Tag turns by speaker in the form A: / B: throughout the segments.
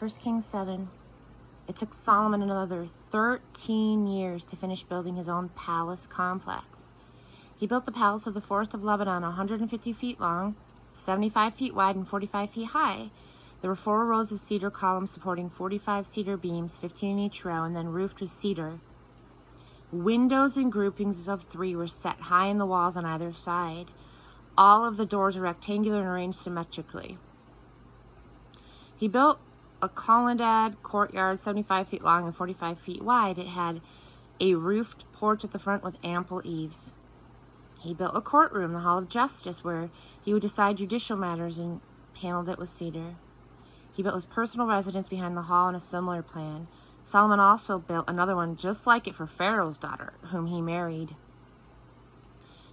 A: 1 Kings 7. It took Solomon another 13 years to finish building his own palace complex. He built the palace of the Forest of Lebanon, 150 feet long, 75 feet wide, and 45 feet high. There were 4 rows of cedar columns supporting 45 cedar beams, 15 in each row, and then roofed with cedar. Windows in groupings of 3 were set high in the walls on either side. All of the doors were rectangular and arranged symmetrically. He built a colonnade courtyard 75 feet long and 45 feet wide. It had a roofed porch at the front with ample eaves. He built a courtroom, the Hall of Justice, where he would decide judicial matters, and paneled it with cedar. He built his personal residence behind the hall in a similar plan. Solomon also built another one just like it for Pharaoh's daughter, whom he married.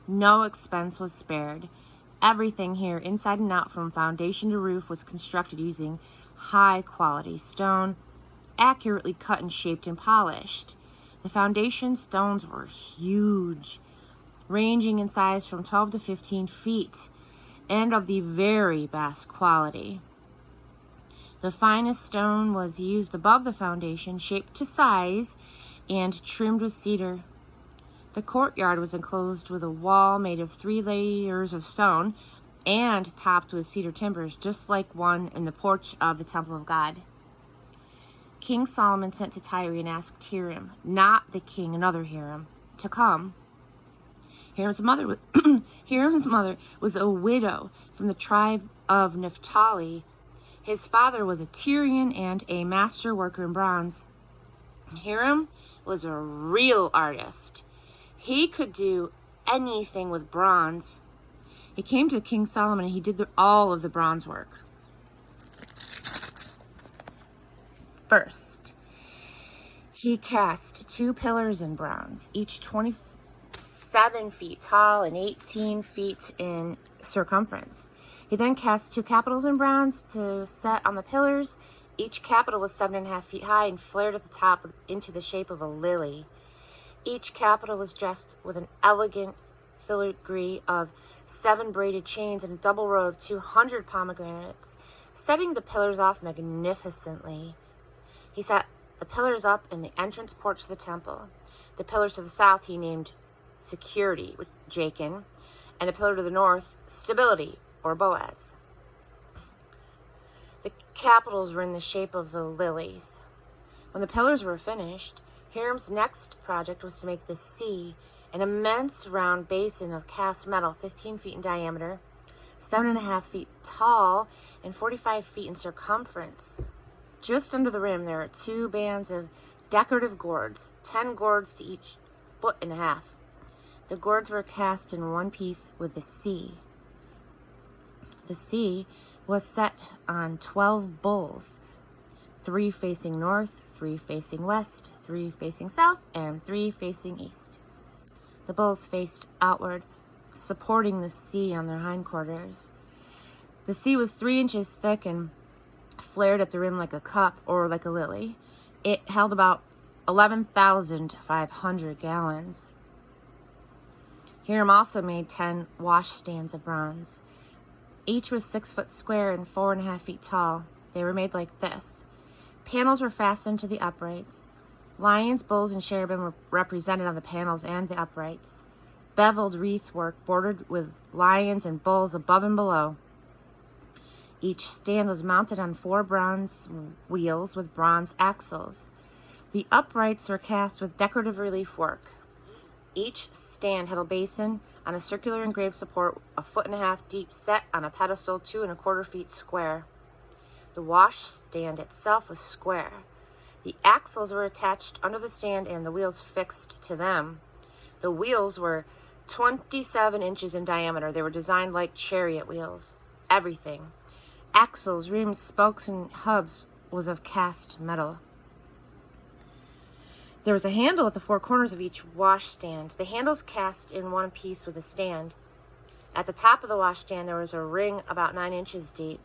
A: No expense was spared. Everything here, inside and out, from foundation to roof, was constructed using high-quality stone, accurately cut and shaped and polished. The foundation stones were huge, ranging in size from 12 to 15 feet, and of the very best quality. The finest stone was used above the foundation, shaped to size, and trimmed with cedar. The courtyard was enclosed with a wall made of 3 layers of stone and topped with cedar timbers, just like one in the porch of the temple of God. King Solomon sent to Tyre and asked Hiram, not the king, another Hiram, to come. Hiram's mother was a widow from the tribe of Naphtali. His father was a Tyrian and a master worker in bronze. Hiram was a real artist. He could do anything with bronze. He came to King Solomon and he did all of the bronze work. First, he cast 2 pillars in bronze, each 27 feet tall and 18 feet in circumference. He then cast 2 capitals in bronze to set on the pillars. Each capital was 7.5 feet high and flared at the top into the shape of a lily. Each capital was dressed with an elegant filigree of 7 braided chains and a double row of 200 pomegranates, setting the pillars off magnificently. He set the pillars up in the entrance porch of the temple. The pillars to the south he named Security, with Jachin, and the pillar to the north, Stability, or Boaz. The capitals were in the shape of the lilies. When the pillars were finished, Hiram's next project was to make the sea, an immense round basin of cast metal, 15 feet in diameter, 7.5 feet tall, and 45 feet in circumference. Just under the rim, there are 2 bands of decorative gourds, 10 gourds to each 1.5 feet. The gourds were cast in one piece with the sea. The sea was set on 12 bulls, 3 facing north, 3 facing west, 3 facing south, and 3 facing east. The bulls faced outward, supporting the sea on their hindquarters. The sea was 3 inches thick and flared at the rim like a cup or like a lily. It held about 11,500 gallons. Hiram also made 10 washstands of bronze. Each was 6 foot square and 4.5 feet tall. They were made like this. Panels were fastened to the uprights. Lions, bulls, and cherubim were represented on the panels and the uprights. Beveled wreath work bordered with lions and bulls above and below. Each stand was mounted on 4 bronze wheels with bronze axles. The uprights were cast with decorative relief work. Each stand had a basin on a circular engraved support, 1.5 feet deep, set on a pedestal 2.25 feet square. The washstand itself was square. The axles were attached under the stand and the wheels fixed to them. The wheels were 27 inches in diameter. They were designed like chariot wheels. Everything, axles, rims, spokes, and hubs, was of cast metal. There was a handle at the 4 corners of each washstand. The handles cast in one piece with the stand. At the top of the washstand, there was a ring about 9 inches deep.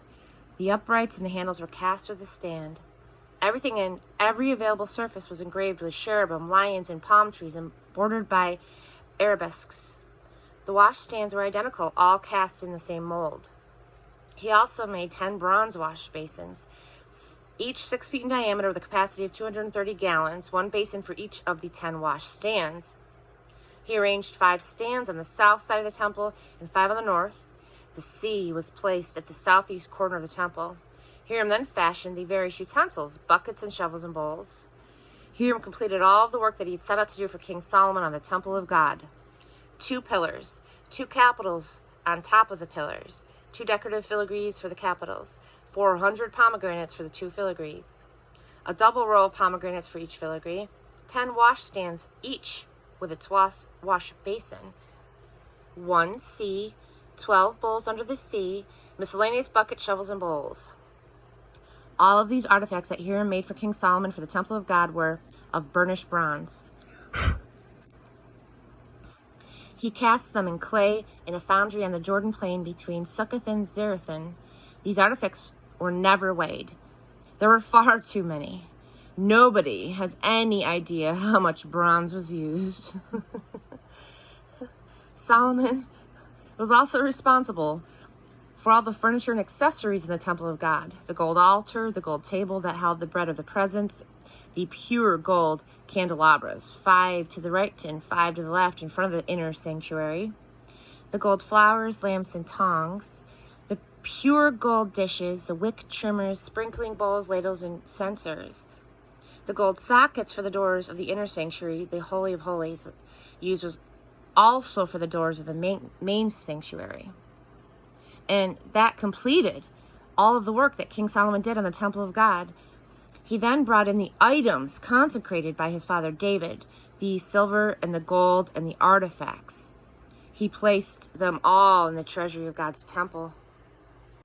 A: The uprights and the handles were cast with the stand. Everything and every available surface was engraved with cherubim, lions, and palm trees, and bordered by arabesques. The washstands were identical, all cast in the same mold. He also made 10 bronze wash basins. each 6 feet in diameter with a capacity of 230 gallons, one basin for each of the 10 wash stands. He arranged 5 stands on the south side of the temple and 5 on the north. The sea was placed at the southeast corner of the temple. Hiram then fashioned the various utensils, buckets and shovels and bowls. Hiram completed all of the work that he had set out to do for King Solomon on the temple of God. 2 pillars, 2 capitals on top of the pillars, 2 decorative filigrees for the capitals, 400 pomegranates for the 2 filigrees, a double row of pomegranates for each filigree, 10 wash stands each with its wash basin, 1 sea, 12 bowls under the sea, miscellaneous buckets, shovels, and bowls. All of these artifacts that Hiram made for King Solomon for the temple of God were of burnished bronze. He cast them in clay in a foundry on the Jordan plain between Succoth and Zarethan. These artifacts were never weighed. There were far too many. Nobody has any idea how much bronze was used. Solomon was also responsible for all the furniture and accessories in the temple of God: the gold altar, the gold table that held the bread of the presence, the pure gold candelabras, 5 to the right and 5 to the left in front of the inner sanctuary, the gold flowers, lamps, and tongs, the pure gold dishes, the wick trimmers, sprinkling bowls, ladles, and censers, the gold sockets for the doors of the inner sanctuary, the Holy of Holies used was also for the doors of the main sanctuary. And that completed all of the work that King Solomon did on the temple of God. He then brought in the items consecrated by his father David, the silver and the gold and the artifacts. He placed them all in the treasury of God's temple.